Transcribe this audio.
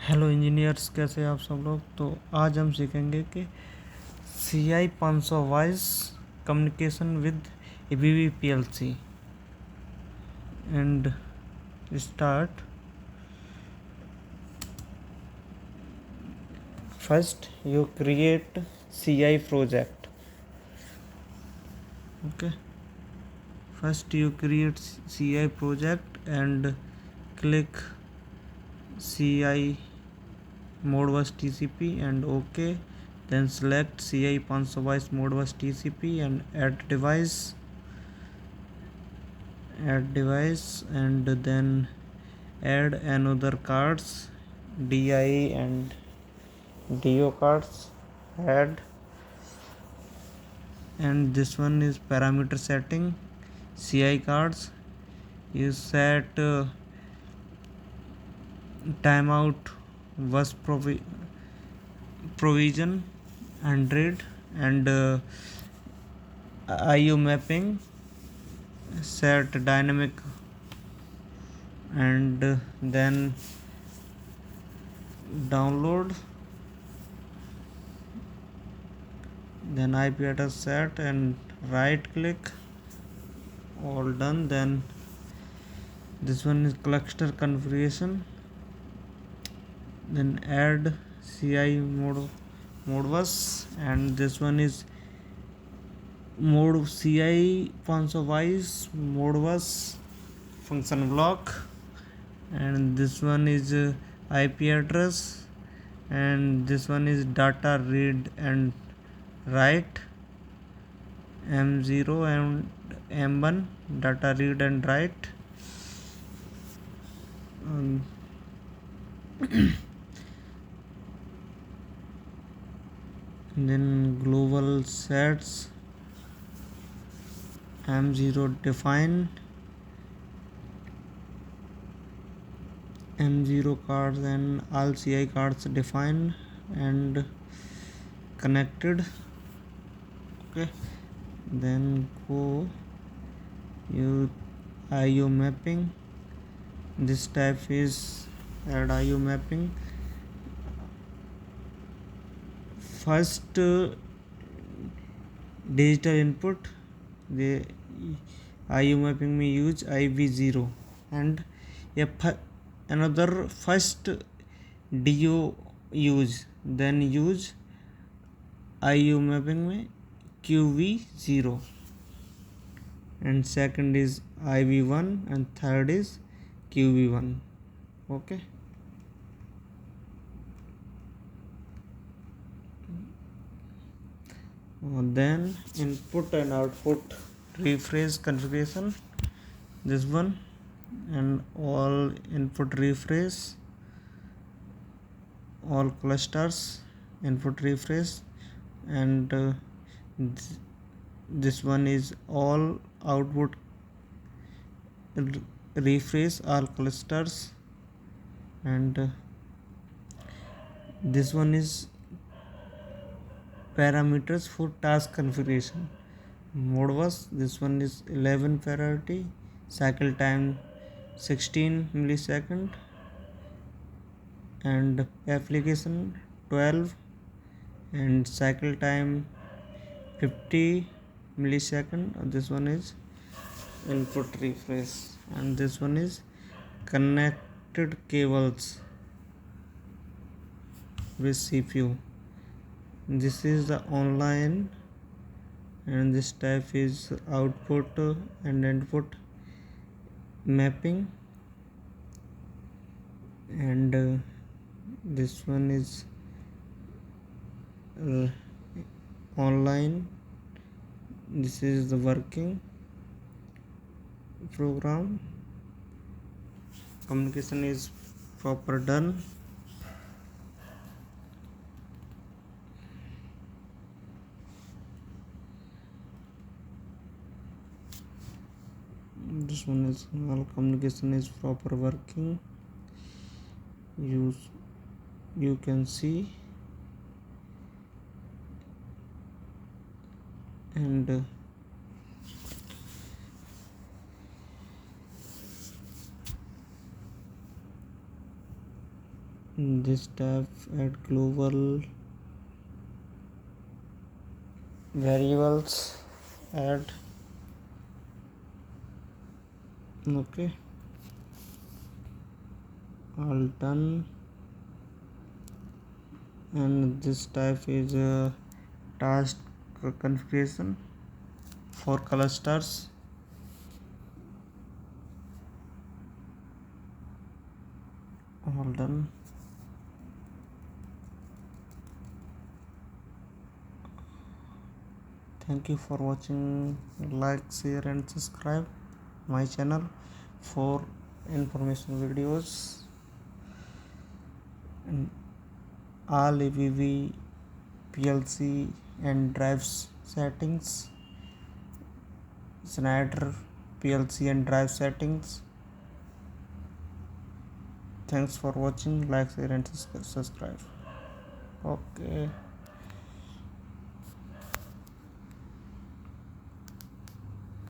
Hello engineers, कैसे हैं आप सब लोग। तो आज हम सीखेंगे कि CI500 voice communication with ABB PLC and start. First you create CI project. Okay, first you create CI project and click CI modbus TCP and OK. Then select CI500 voice modbus TCP and add device and then add another cards, DI and DO cards. Add, and this one is parameter setting. CI cards, you set timeout was provision 100 and IO mapping set dynamic, and then download, then IP address set and right click, all done. Then this one is cluster configuration, then add CI modbus, and this one is CI500 voice modbus function block, and this one is IP address, and this one is data read and write, M0 and M1 data read and write. Then global sets, M0 define, M0 cards and all CI cards defined and connected. Okay, then go you IO mapping. This type is add IO mapping. First digital input, the IO mapping may use IV0, and another first DO use, then use IO mapping में QV0, and second is IV1 and third is QV1. Okay, then input and output rephrase configuration, this one, and all input rephrase, all clusters input rephrase, and this one is all output rephrase, all clusters, and this one is parameters for task configuration. Modbus, this one is 11 priority, cycle time 16 millisecond, and application 12 and cycle time 50 millisecond. This one is input refresh, and this one is connected cables with CPU. This is the online, and this type is output and input mapping, and this one is online. This is the working program. Communication is proper done. This one is all communication is proper working. You can see, and this tab add global variables, add. Okay, all done. And this type is task configuration for clusters. All done. Thank you for watching. Like, share and subscribe my channel for information videos and all ABB PLC and drives settings, Snyder PLC and drive settings. Thanks for watching. Like, share and subscribe. Okay.